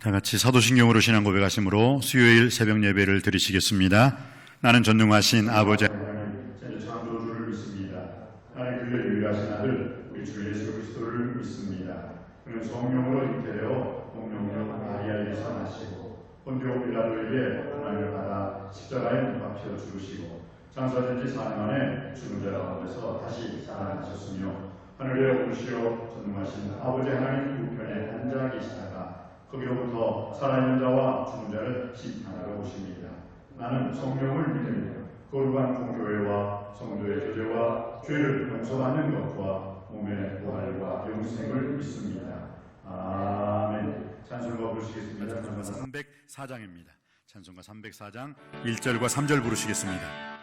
다 같이 사도신경으로 신앙 고백하심으로 수요일 새벽 예배를 드리시겠습니다. 나는 전능하신 아버지 하나님 창조주를 믿습니다. 나는 그의 유일하신 아들 우리 주 예수 그리스도를 믿습니다. 그는 성령으로 잉태되어 동명령 마리아에서 나시고 본디오 빌라도에게 고난을 받아 십자가에 못 박혀 죽으시고 장사된 지 4년 만에 죽은 자 가운데서 다시 살아나셨으며 하늘에 오르시어 전능하신 아버지 하나님 우편에 앉아 계시다가 거기로부터 살아있는 자와 죽은 자를 심판하러 오십니다. 나는 성령을 믿으며 거룩한 공교회와 성도의 교제와 죄를 용서받는 것과 몸의 부활과 영생을 믿습니다. 아멘. 찬송가 부르시겠습니다. 찬송가 304장입니다. 찬송가 304장 1절과 3절 부르시겠습니다.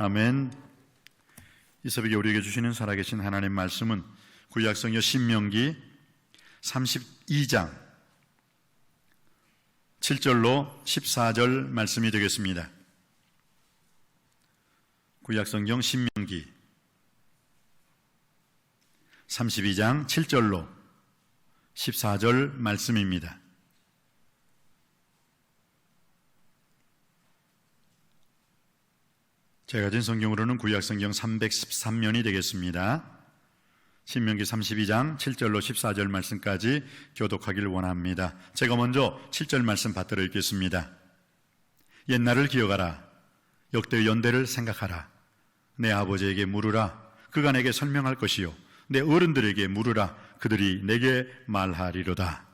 아멘. 이 새벽에 우리에게 주시는 살아계신 하나님 말씀은 구약성경 신명기 32장 7절로 14절 말씀이 되겠습니다. 구약성경 신명기 32장 7절로 14절 말씀입니다. 제가 가진 성경으로는 구약성경 313면이 되겠습니다. 신명기 32장 7절로 14절 말씀까지 교독하기를 원합니다. 제가 먼저 7절 말씀 받들어 읽겠습니다. 옛날을 기억하라. 역대의 연대를 생각하라. 내 아버지에게 물으라. 그가 내게 설명할 것이요. 내 어른들에게 물으라. 그들이 내게 말하리로다.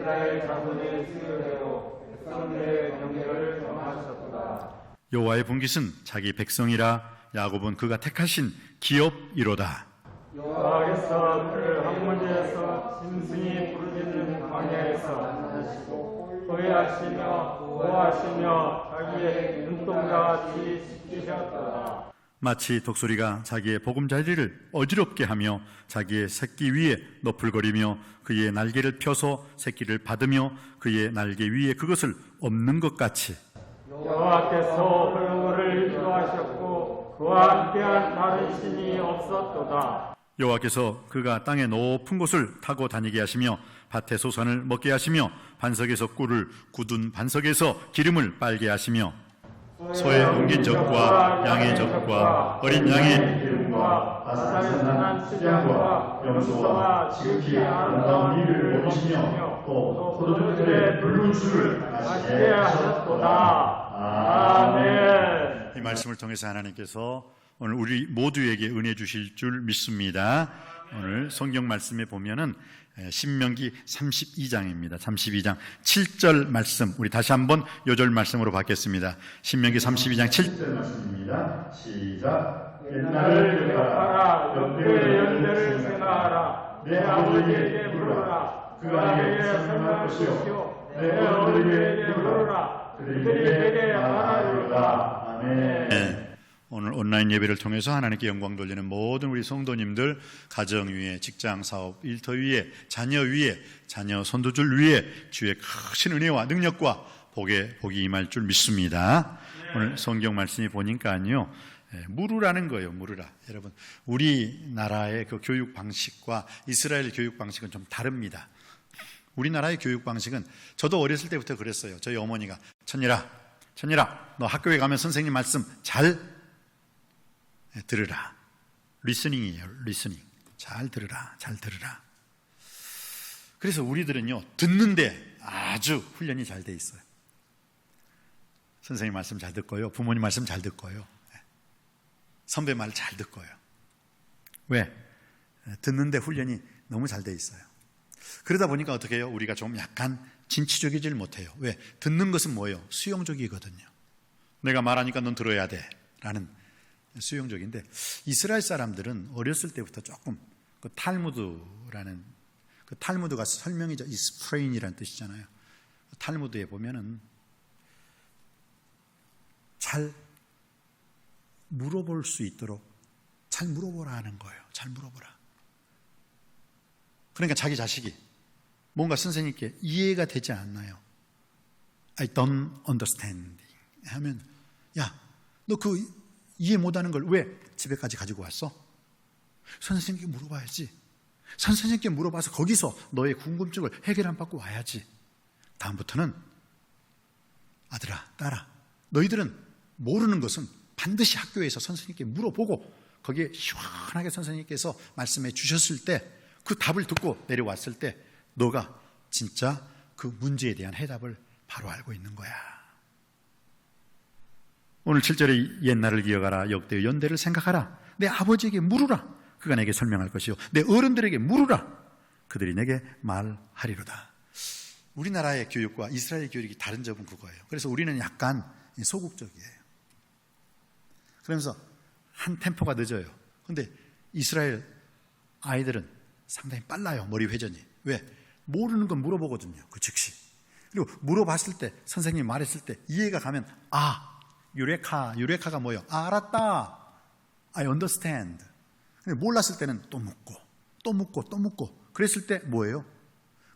이스라엘 자손의 수요대로 백성들의 경계를 정하셨도다. 여호와의 분깃은 자기 백성이라. 야곱은 그가 택하신 기업이로다. 여호와께서 그를 학문지에서 짐승이 부르짖는 광야에서 찾으시고 보호하시며 보호하시며 자기의 눈동자같이 지키셨도다. 마치 독수리가 자기의 보금자리를 어지럽게 하며 자기의 새끼 위에 너풀거리며 그의 날개를 펴서 새끼를 받으며 그의 날개 위에 그것을 엎는 것 같이 여호와께서 홀로를 인도하셨고 그와 함께한 다른 신이 없었도다. 여호와께서 그가 땅의 높은 곳을 타고 다니게 하시며 밭의 소산을 먹게 하시며 반석에서 꿀을 굳은 반석에서 기름을 빨게 하시며 소의 옮긴 젖과 양의 젖과 어린 양의 뱀과 바사르산한 수장과 염소와 지극히 아름다운 이를 먹이시며 또 소돔들의 붉은 술을 마시게 하셨도다. 아멘. 이 말씀을 통해서 하나님께서 오늘 우리 모두에게 은혜 주실 줄 믿습니다. 오늘 성경 말씀에 보면은 신명기 32장입니다. 32장 7절 말씀, 우리 다시 한번 요절 말씀으로 받겠습니다. 신명기 32장 7절 말씀입니다. 시작. 옛날을 기억하라. 역대의 연대를 생각하라. 내 아버지에게 물어라. 그에게 설명할 것이요 내 어머니에게 물어라. 그들이 내게 말하리로다. 아멘. 오늘 온라인 예배를 통해서 하나님께 영광 돌리는 모든 우리 성도님들, 가정 위에, 직장, 사업, 일터 위에, 자녀 위에, 자녀 선도줄 위에 주의 크신 은혜와 능력과 복이 임할 줄 믿습니다. 오늘 성경 말씀이 보니까요, 무르라는 거예요. 무르라. 여러분, 우리나라의 그 교육 방식과 이스라엘 교육 방식은 좀 다릅니다. 우리나라의 교육 방식은, 저도 어렸을 때부터 그랬어요. 저희 어머니가 천일아 너 학교에 가면 선생님 말씀 잘 들으라. 리스닝이에요. 리스닝. 잘 들으라. 그래서 우리들은요, 듣는데 아주 훈련이 잘 돼 있어요. 선생님 말씀 잘 듣고요, 부모님 말씀 잘 듣고요, 선배 말 잘 듣고요. 왜? 듣는데 훈련이 너무 잘 돼 있어요. 그러다 보니까 어떻게 해요? 우리가 좀 약간 진취적이질 못해요. 왜? 듣는 것은 뭐예요? 수용적이거든요. 내가 말하니까 넌 들어야 돼 라는 수용적인데, 이스라엘 사람들은 어렸을 때부터 조금 그 탈무드라는, 그 탈무드가 설명이죠. 이스프레인이라는 뜻이잖아요. 탈무드에 보면은 잘 물어볼 수 있도록 잘 물어보라 하는 거예요. 잘 물어보라. 그러니까 자기 자식이 뭔가 선생님께 이해가 되지 않나요? I don't understand 하면, 야, 너 그 이해 못하는 걸 왜 집에까지 가지고 왔어? 선생님께 물어봐야지. 선생님께 물어봐서 거기서 너의 궁금증을 해결 안 받고 와야지. 다음부터는 아들아, 딸아, 너희들은 모르는 것은 반드시 학교에서 선생님께 물어보고 거기에 시원하게 선생님께서 말씀해 주셨을 때 그 답을 듣고 내려왔을 때 너가 진짜 그 문제에 대한 해답을 바로 알고 있는 거야. 오늘 7절에 옛날을 기억하라. 역대의 연대를 생각하라. 내 아버지에게 물으라. 그가 내게 설명할 것이요 내 어른들에게 물으라. 그들이 내게 말하리로다. 우리나라의 교육과 이스라엘 교육이 다른 점은 그거예요. 그래서 우리는 약간 소극적이에요. 그러면서 한 템포가 늦어요. 그런데 이스라엘 아이들은 상당히 빨라요. 머리 회전이. 왜? 모르는 건 물어보거든요. 그 즉시. 그리고 물어봤을 때, 선생님이 말했을 때 이해가 가면, 유레카가 뭐예요? 알았다. I understand. 몰랐을 때는 또 묻고. 그랬을 때 뭐예요?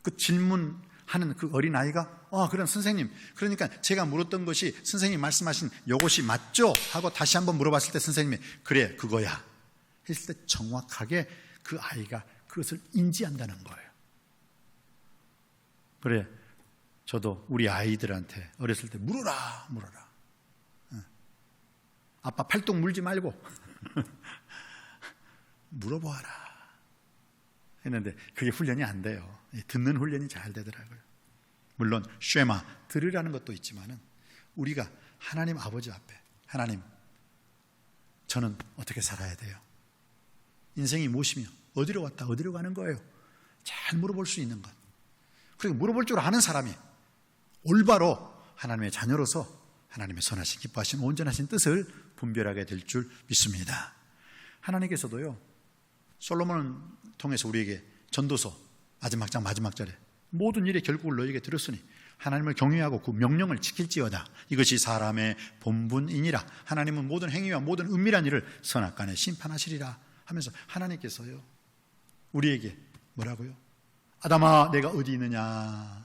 그 질문하는 그 어린아이가, 그럼 선생님, 그러니까 제가 물었던 것이 선생님이 말씀하신 이것이 맞죠? 하고 다시 한번 물어봤을 때 선생님이, 그래, 그거야. 했을 때 정확하게 그 아이가 그것을 인지한다는 거예요. 그래, 저도 우리 아이들한테 어렸을 때 물어라. 아빠 팔뚝 물지 말고 물어보아라 했는데 그게 훈련이 안 돼요. 듣는 훈련이 잘 되더라고요. 물론 쉐마, 들으라는 것도 있지만은 우리가 하나님 아버지 앞에, 하나님, 저는 어떻게 살아야 돼요? 인생이 무엇이며 어디로 왔다 어디로 가는 거예요? 잘 물어볼 수 있는 것. 그리고 물어볼 줄 아는 사람이 올바로 하나님의 자녀로서 하나님의 선하신 기뻐하신 온전하신 뜻을 분별하게 될 줄 믿습니다. 하나님께서도요, 솔로몬을 통해서 우리에게 전도서 마지막 장 마지막 절에 모든 일의 결국을 너희에게 들었으니 하나님을 경외하고 그 명령을 지킬지어다. 이것이 사람의 본분이니라. 하나님은 모든 행위와 모든 은밀한 일을 선악간에 심판하시리라 하면서 하나님께서요, 우리에게 뭐라고요? 아담아, 내가 어디 있느냐?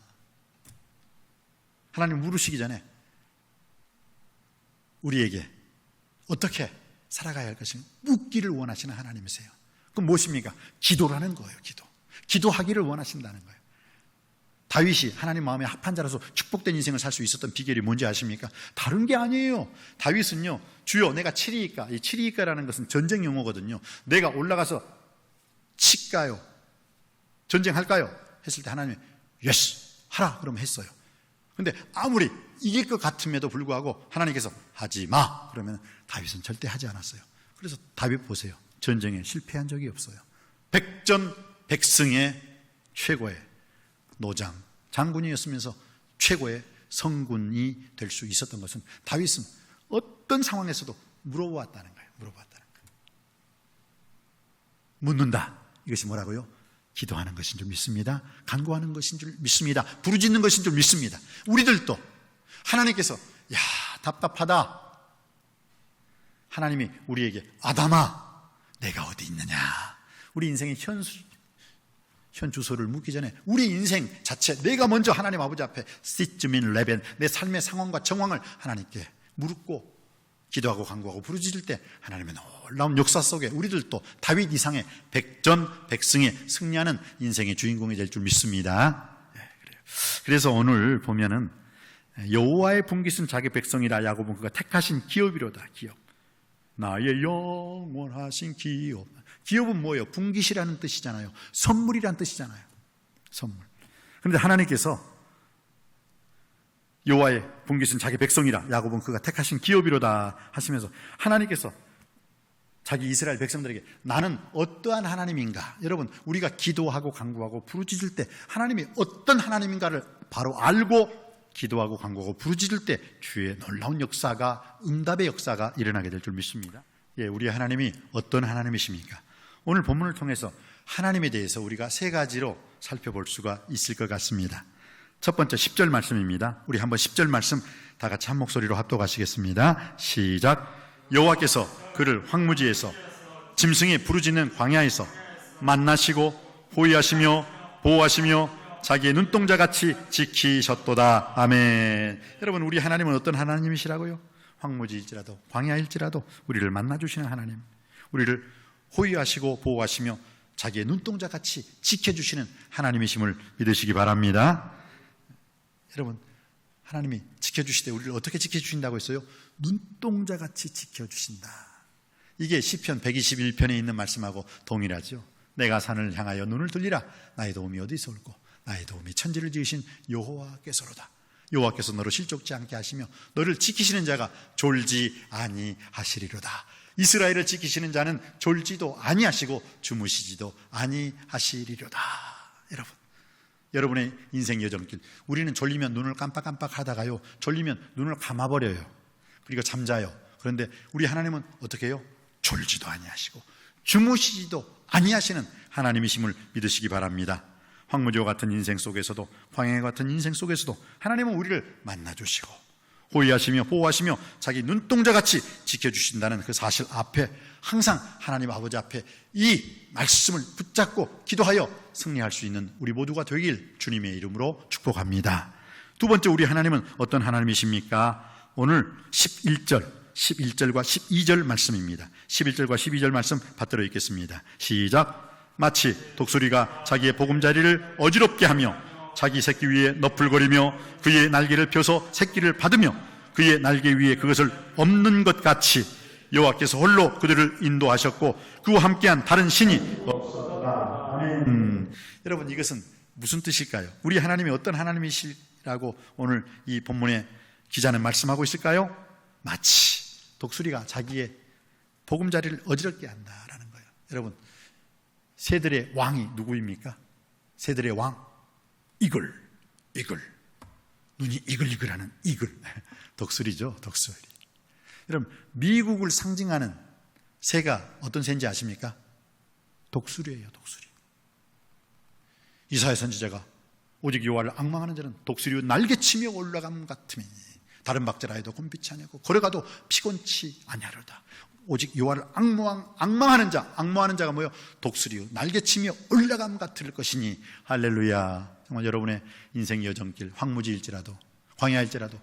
하나님 물으시기 전에 우리에게 어떻게 살아가야 할 것인가 묻기를 원하시는 하나님이세요. 그럼 무엇입니까? 기도라는 거예요. 기도하기를 원하신다는 거예요. 다윗이 하나님 마음에 합한 자라서 축복된 인생을 살 수 있었던 비결이 뭔지 아십니까? 다른 게 아니에요. 다윗은요, 주여 내가 치리이까, 이 치리이까라는 것은 전쟁 용어거든요. 내가 올라가서 칠까요? 전쟁할까요? 했을 때 하나님이 예스 하라 그러면 했어요. 근데 아무리 이길 것 같음에도 불구하고 하나님께서 하지 마 그러면 다윗은 절대 하지 않았어요. 그래서 다윗 보세요. 전쟁에 실패한 적이 없어요. 백전백승의 최고의 노장, 장군이었으면서 최고의 성군이 될 수 있었던 것은 다윗은 어떤 상황에서도 물어보았다는 거예요. 묻는다. 이것이 뭐라고요? 기도하는 것인 줄 믿습니다. 간구하는 것인 줄 믿습니다. 부르짖는 것인 줄 믿습니다. 우리들도 하나님께서 야 답답하다. 하나님이 우리에게 아담아 내가 어디 있느냐. 우리 인생의 현 주소를 묻기 전에 우리 인생 자체 내가 먼저 하나님 아버지 앞에 시즈민 레벤 내 삶의 상황과 정황을 하나님께 묻고 기도하고 간구하고 부르짖을 때 하나님의 놀라운 역사 속에 우리들도 다윗 이상의 백전백승에 승리하는 인생의 주인공이 될 줄 믿습니다. 그래서 오늘 보면은 여호와의 분깃은 자기 백성이라 야곱은 그가 택하신 기업이로다. 기업, 나의 영원하신 기업. 기업은 뭐예요? 분깃이라는 뜻이잖아요. 선물이라는 뜻이잖아요. 선물. 그런데 하나님께서 여호와의 분깃은 자기 백성이라 야곱은 그가 택하신 기업이로다 하시면서 하나님께서 자기 이스라엘 백성들에게 나는 어떠한 하나님인가. 여러분 우리가 기도하고 간구하고 부르짖을 때 하나님이 어떤 하나님인가를 바로 알고 기도하고 간구하고 부르짖을 때 주의 놀라운 역사가 응답의 역사가 일어나게 될 줄 믿습니다. 예, 우리 하나님이 어떤 하나님이십니까? 오늘 본문을 통해서 하나님에 대해서 우리가 세 가지로 살펴볼 수가 있을 것 같습니다. 첫 번째 10절 말씀입니다. 우리 한번 10절 말씀 다 같이 한 목소리로 합독하시겠습니다. 시작. 여호와께서 그를 황무지에서 짐승이 부르짖는 광야에서 만나시고 호위하시며 보호하시며 자기의 눈동자같이 지키셨도다. 아멘. 여러분 우리 하나님은 어떤 하나님이시라고요? 황무지일지라도 광야일지라도 우리를 만나주시는 하나님, 우리를 호위하시고 보호하시며 자기의 눈동자같이 지켜주시는 하나님이심을 믿으시기 바랍니다. 여러분 하나님이 지켜주실 때 우리를 어떻게 지켜주신다고 했어요? 눈동자같이 지켜주신다. 이게 시편 121편에 있는 말씀하고 동일하죠. 내가 산을 향하여 눈을 들리라. 나의 도움이 어디서 올고 나의 도움이 천지를 지으신 여호와께서로다. 여호와께서 너를 실족지 않게 하시며 너를 지키시는 자가 졸지 아니하시리로다. 이스라엘을 지키시는 자는 졸지도 아니하시고 주무시지도 아니하시리로다. 여러분의 인생 여정길, 우리는 졸리면 눈을 깜빡깜빡 하다가요 졸리면 눈을 감아버려요. 그리고 잠자요. 그런데 우리 하나님은 어떻게 해요? 졸지도 아니하시고 주무시지도 아니하시는 하나님이심을 믿으시기 바랍니다. 황무지와 같은 인생 속에서도 광야 같은 인생 속에서도 하나님은 우리를 만나주시고 호위하시며 보호하시며 자기 눈동자같이 지켜주신다는 그 사실 앞에 항상 하나님 아버지 앞에 이 말씀을 붙잡고 기도하여 승리할 수 있는 우리 모두가 되길 주님의 이름으로 축복합니다. 두 번째 우리 하나님은 어떤 하나님이십니까? 오늘 11절과 12절 말씀입니다. 11절과 12절 말씀 받들어 읽겠습니다. 시작. 마치 독수리가 자기의 보금자리를 어지럽게 하며 자기 새끼 위에 너풀거리며 그의 날개를 펴서 새끼를 받으며 그의 날개 위에 그것을 엎는 것 같이 여호와께서 홀로 그들을 인도하셨고 그와 함께한 다른 신이 없었다. 여러분 이것은 무슨 뜻일까요? 우리 하나님이 어떤 하나님이시라고 오늘 이 본문의 기자는 말씀하고 있을까요? 마치 독수리가 자기의 보금자리를 어지럽게 한다라는 거예요. 여러분 새들의 왕이 누구입니까? 새들의 왕 이글, 눈이 이글이글하는 이글, 독수리죠. 독수리. 여러분 미국을 상징하는 새가 어떤 새인지 아십니까? 독수리예요. 독수리. 이사야 선지자가 오직 여호와를 앙망하는 자는 독수리의 날개치며 올라감 같으니 다른 박자라 해도 곤비치 아니하고 걸어가도 피곤치 아니하려다. 오직 여호와를 앙망하는 자가 뭐예요? 독수리요 날개치며 올라감 같을 것이니. 할렐루야. 정말 여러분의 인생 여정길 황무지일지라도 광야일지라도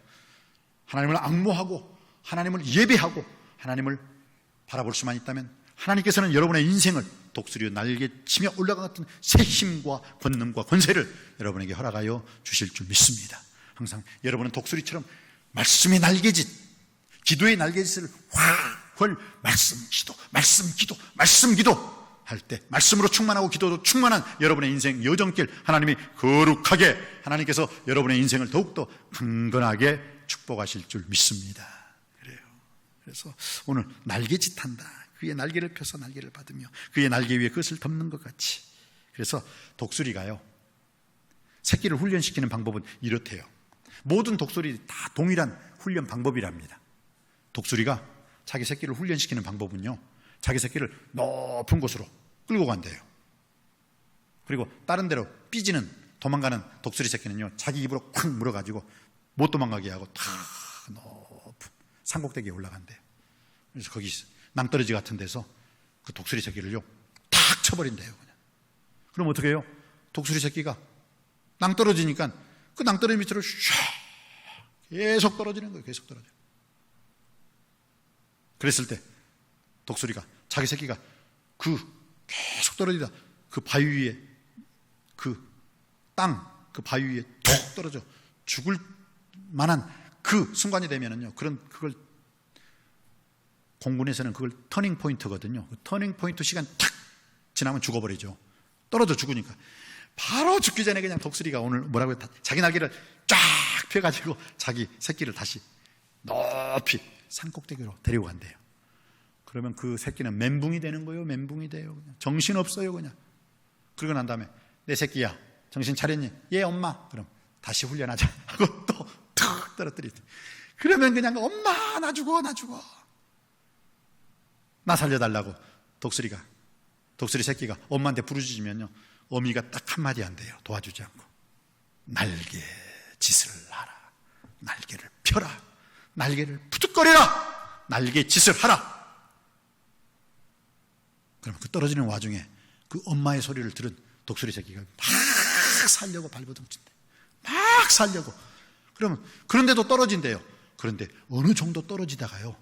하나님을 앙모하고 하나님을 예배하고 하나님을 바라볼 수만 있다면 하나님께서는 여러분의 인생을 독수리로 날개치며 올라가는 새 힘과 권능과 권세를 여러분에게 허락하여 주실 줄 믿습니다. 항상 여러분은 독수리처럼 말씀의 날개짓, 기도의 날개짓을 활 말씀 기도, 말씀 기도, 말씀 기도 할 때 말씀으로 충만하고 기도로 충만한 여러분의 인생 여정길, 하나님이 거룩하게, 하나님께서 여러분의 인생을 더욱더 강건하게 축복하실 줄 믿습니다. 그래요. 그래서 오늘 날개짓한다, 그의 날개를 펴서 날개를 받으며 그의 날개 위에 그것을 덮는 것 같이. 그래서 독수리가요, 새끼를 훈련시키는 방법은 이렇대요. 모든 독수리 다 동일한 훈련 방법이랍니다. 독수리가 자기 새끼를 훈련시키는 방법은요, 자기 새끼를 높은 곳으로 끌고 간대요. 그리고 다른 데로 삐지는, 도망가는 독수리 새끼는요, 자기 입으로 콱 물어가지고 못 도망가게 하고 다 높은 산꼭대기에 올라간대요. 그래서 거기 낭떠러지 같은 데서 그 독수리 새끼를요 탁 쳐버린대요. 그냥. 그럼 어떻게 해요? 독수리 새끼가 낭떠러지니까 그 낭떠러지 밑으로 슉 계속 떨어지는 거예요. 계속 떨어져요. 그랬을 때 독수리가 자기 새끼가 그 계속 떨어지다 그 바위 위에, 그 바위 위에 툭 떨어져 죽을 만한 그 순간이 되면은요, 그걸 공군에서는 그걸 터닝 포인트거든요. 그 터닝 포인트 시간 탁 지나면 죽어버리죠. 떨어져 죽으니까 바로 죽기 전에 그냥 독수리가 오늘 뭐라고 해요? 자기 날개를 쫙 펴가지고 자기 새끼를 다시 높이 산꼭대기로 데리고 간대요. 그러면 그 새끼는 멘붕이 되는 거예요. 멘붕이 돼요. 그냥 정신없어요. 그냥. 그러고 난 다음에 내 새끼야, 정신 차렸니? 예, 엄마. 그럼 다시 훈련하자 하고 또 툭 떨어뜨리대. 그러면 그냥 엄마 나 죽어, 나 죽어, 나 살려달라고 독수리 새끼가 엄마한테 부르짖으면요, 어미가 딱 한마디 한대요. 도와주지 않고. 날개 짓을 하라. 날개를 펴라. 날개를 푸득거려라. 날개 짓을 하라. 그럼 그 떨어지는 와중에 그 엄마의 소리를 들은 독수리 새끼가 막 살려고 발버둥친대. 막 살려고. 그러면 그런데도 떨어진대요. 그런데 어느 정도 떨어지다가요,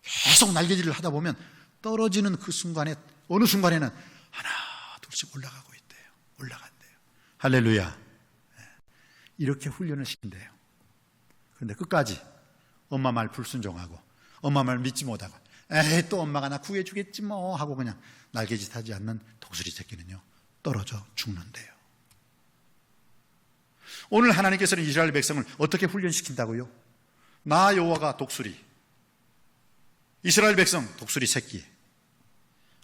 계속 날개질을 하다 보면 떨어지는 그 순간에, 어느 순간에는 하나 둘씩 올라가고 있대요. 올라간대요. 할렐루야. 이렇게 훈련을 시킨대요. 그런데 끝까지 엄마 말 불순종하고 엄마 말 믿지 못하고, 에이 또 엄마가 나 구해주겠지 뭐 하고 그냥 날개짓 하지 않는 독수리 새끼는요, 떨어져 죽는데요. 오늘 하나님께서는 이스라엘 백성을 어떻게 훈련시킨다고요? 나 여호와가 독수리, 이스라엘 백성 독수리 새끼.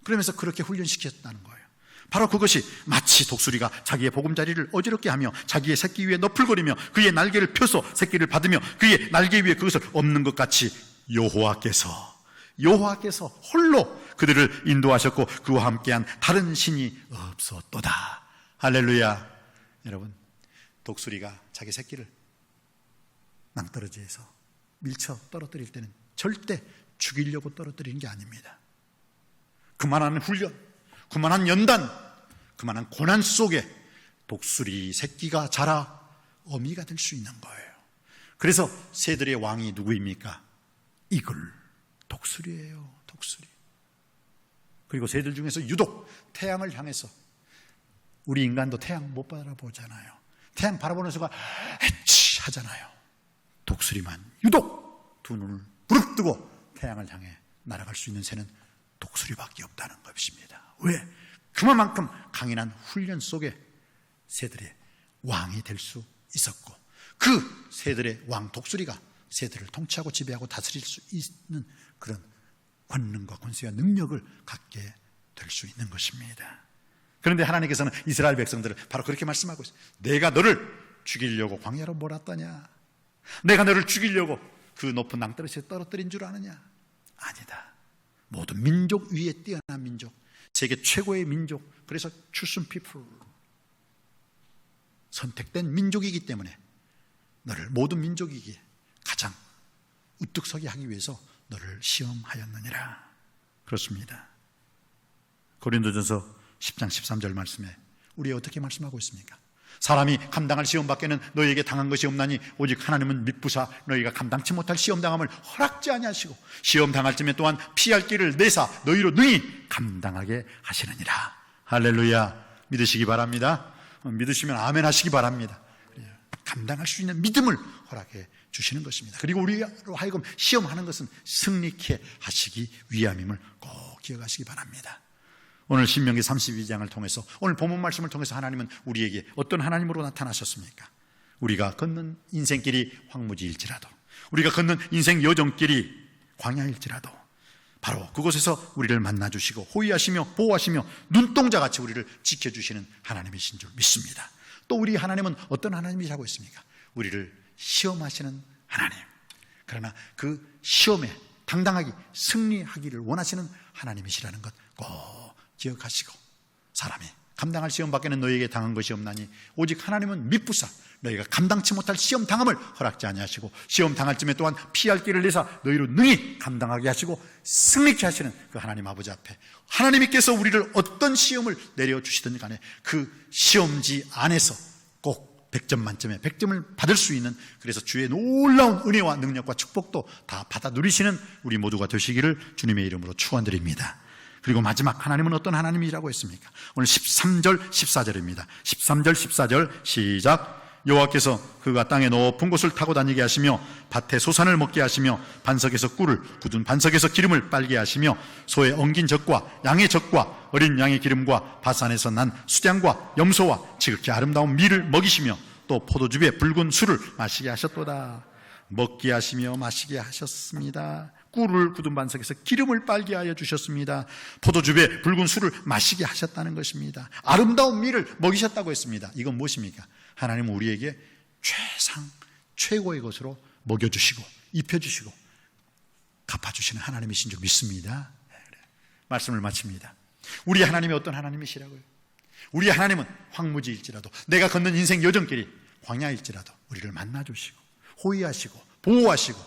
그러면서 그렇게 훈련시켰다는 거예요. 바로 그것이 마치 독수리가 자기의 보금자리를 어지럽게 하며 자기의 새끼 위에 너풀거리며 그의 날개를 펴서 새끼를 받으며 그의 날개 위에 그것을 엎는 것 같이 여호와께서 홀로 그들을 인도하셨고 그와 함께한 다른 신이 없었도다. 할렐루야. 여러분, 독수리가 자기 새끼를 낭떠러지에서 밀쳐 떨어뜨릴 때는 절대 죽이려고 떨어뜨리는 게 아닙니다. 그만한 훈련, 그만한 연단, 그만한 고난 속에 독수리 새끼가 자라 어미가 될 수 있는 거예요. 그래서 새들의 왕이 누구입니까? 이글, 독수리예요. 독수리. 그리고 새들 중에서 유독 태양을 향해서, 우리 인간도 태양 못 바라보잖아요. 태양 바라보는 순간 에치 하잖아요. 독수리만 유독 두 눈을 부릅뜨고 태양을 향해 날아갈 수 있는 새는 독수리밖에 없다는 것입니다. 왜? 그만큼 강인한 훈련 속에 새들의 왕이 될 수 있었고, 그 새들의 왕 독수리가 새들을 통치하고 지배하고 다스릴 수 있는 그런 권능과 권세와 능력을 갖게 될 수 있는 것입니다. 그런데 하나님께서는 이스라엘 백성들을 바로 그렇게 말씀하고 있어요. 내가 너를 죽이려고 광야로 몰았더냐? 내가 너를 죽이려고 그 높은 낭떠러지에 떨어뜨린 줄 아느냐? 아니다. 모든 민족 위에 뛰어난 민족, 세계 최고의 민족, 그래서 chosen people, 선택된 민족이기 때문에 너를 모든 민족이기에 가장 우뚝 서게 하기 위해서 너를 시험하였느니라. 그렇습니다. 고린도전서 10장 13절 말씀에 우리 어떻게 말씀하고 있습니까? 사람이 감당할 시험 밖에는 너희에게 당한 것이 없나니 오직 하나님은 미쁘사 너희가 감당치 못할 시험 당함을 허락지 아니하시고 시험 당할 쯤에 또한 피할 길을 내사 너희로 능히 감당하게 하시느니라. 할렐루야. 믿으시기 바랍니다. 믿으시면 아멘 하시기 바랍니다. 감당할 수 있는 믿음을 허락해 주시는 것입니다. 그리고 우리로 하여금 시험하는 것은 승리케 하시기 위함임을 꼭 기억하시기 바랍니다. 오늘 신명기 32장을 통해서, 오늘 본문 말씀을 통해서 하나님은 우리에게 어떤 하나님으로 나타나셨습니까? 우리가 걷는 인생길이 황무지일지라도, 우리가 걷는 인생 여정길이 광야일지라도 바로 그곳에서 우리를 만나주시고 호위하시며 보호하시며 눈동자같이 우리를 지켜주시는 하나님이신 줄 믿습니다. 또 우리 하나님은 어떤 하나님이라고 했습니까? 우리를 시험하시는 하나님. 그러나 그 시험에 당당하게 승리하기를 원하시는 하나님이시라는 것 꼭 기억하시고, 사람이 감당할 시험 밖에는 너희에게 당한 것이 없나니 오직 하나님은 미쁘사 너희가 감당치 못할 시험 당함을 허락지 아니하시고 시험 당할 쯤에 또한 피할 길을 내사 너희로 능히 감당하게 하시고 승리케 하시는 그 하나님 아버지 앞에, 하나님께서 우리를 어떤 시험을 내려주시든 간에 그 시험지 안에서 꼭 100점 만점에 100점을 받을 수 있는, 그래서 주의 놀라운 은혜와 능력과 축복도 다 받아 누리시는 우리 모두가 되시기를 주님의 이름으로 축원드립니다. 그리고 마지막 하나님은 어떤 하나님이라고 했습니까? 오늘 13절 14절입니다 13절 14절 시작. 여호와께서 그가 땅의 높은 곳을 타고 다니게 하시며 밭에 소산을 먹게 하시며 반석에서 꿀을, 굳은 반석에서 기름을 빨게 하시며 소의 엉긴 젖과 양의 젖과 어린 양의 기름과 바산에서 난 수량과 염소와 지극히 아름다운 밀을 먹이시며 또 포도즙에 붉은 술을 마시게 하셨도다. 먹게 하시며 마시게 하셨습니다. 꿀을 굳은 반석에서 기름을 빨게 하여 주셨습니다. 포도즙에 붉은 술을 마시게 하셨다는 것입니다. 아름다운 밀을 먹이셨다고 했습니다. 이건 무엇입니까? 하나님은 우리에게 최고의 것으로 먹여주시고 입혀주시고 갚아주시는 하나님이신 줄 믿습니다. 말씀을 마칩니다. 우리 하나님이 어떤 하나님이시라고요? 우리 하나님은 황무지일지라도, 내가 걷는 인생 여정길이 광야일지라도 우리를 만나주시고 호위하시고 보호하시고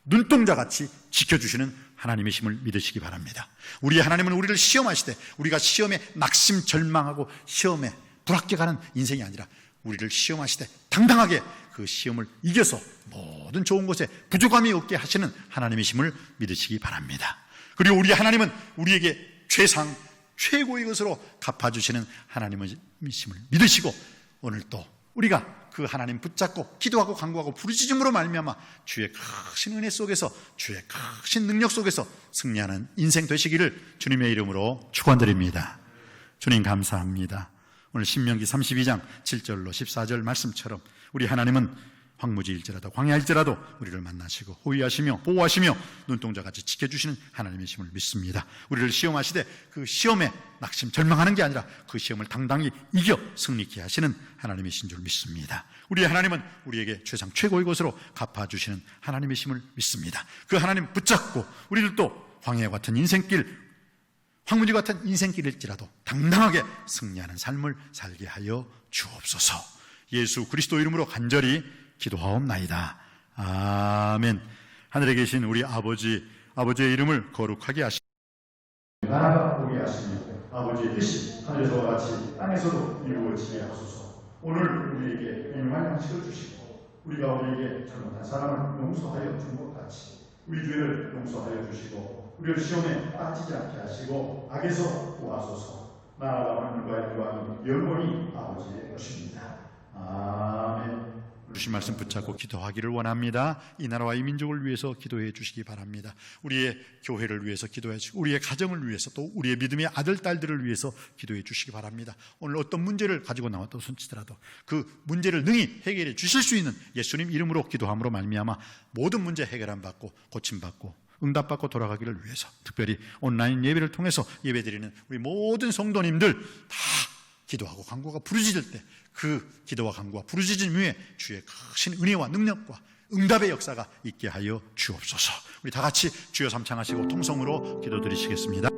눈동자같이 지켜주시는 하나님이심을 믿으시기 바랍니다. 우리 하나님은 우리를 시험하시되 우리가 시험에 낙심절망하고 시험에 불합격하는 인생이 아니라 우리를 시험하시되 당당하게 그 시험을 이겨서 모든 좋은 것에 부족함이 없게 하시는 하나님이심을 믿으시기 바랍니다. 그리고 우리 하나님은 우리에게 최고의 것으로 갚아주시는 하나님이심을 믿으시고, 오늘 또 우리가 그 하나님 붙잡고 기도하고 간구하고 부르짖음으로 말미암아 주의 크신 은혜 속에서, 주의 크신 능력 속에서 승리하는 인생 되시기를 주님의 이름으로 축원드립니다. 주님 감사합니다. 오늘 신명기 32장 7절로 14절 말씀처럼 우리 하나님은 황무지일지라도 광야일지라도 우리를 만나시고 호위하시며 보호하시며 눈동자같이 지켜주시는 하나님이심을 믿습니다. 우리를 시험하시되 그 시험에 낙심 절망하는 게 아니라 그 시험을 당당히 이겨 승리케 하시는 하나님이신 줄 믿습니다. 우리 하나님은 우리에게 최고의 것으로 갚아주시는 하나님이심을 믿습니다. 그 하나님 붙잡고 우리들도 광야 같은 인생길, 황무지 같은 인생길일지라도 당당하게 승리하는 삶을 살게 하여 주옵소서. 예수 그리스도 이름으로 간절히 기도하옵나이다. 아멘. 하늘에 계신 우리 아버지의 이름을 거룩하게 하시고 나라가 오게 하시며 아버지의 뜻이 하늘에서와 같이 땅에서도 이루어지게 하소서. 오늘 우리에게 일용할 양식을 주시고 우리가 우리에게 잘못한 사람을 용서하여 준 것 같이 우리 죄를 용서하여 주시고 우리를 시험에 빠지지 않게 하시고 악에서 구하소서. 나라와 하늘과 영광이 영원히 아버지의 것입니다. 아멘. 주신 말씀 붙잡고 기도하기를 원합니다. 이 나라와 이 민족을 위해서 기도해 주시기 바랍니다. 우리의 교회를 위해서 기도해 주시고 우리의 가정을 위해서 또 우리의 믿음의 아들, 딸들을 위해서 기도해 주시기 바랍니다. 오늘 어떤 문제를 가지고 나왔다 손치더라도 그 문제를 능히 해결해 주실 수 있는 예수님 이름으로 기도함으로 말미암아 모든 문제 해결함 받고 고침받고 응답받고 돌아가기를 위해서, 특별히 온라인 예배를 통해서 예배드리는 우리 모든 성도님들 다 기도하고 간구가 부르짖을 때 그 기도와 간구와 부르짖음 위에 주의 크신 은혜와 능력과 응답의 역사가 있게 하여 주옵소서. 우리 다 같이 주여 삼창하시고 통성으로 기도드리시겠습니다.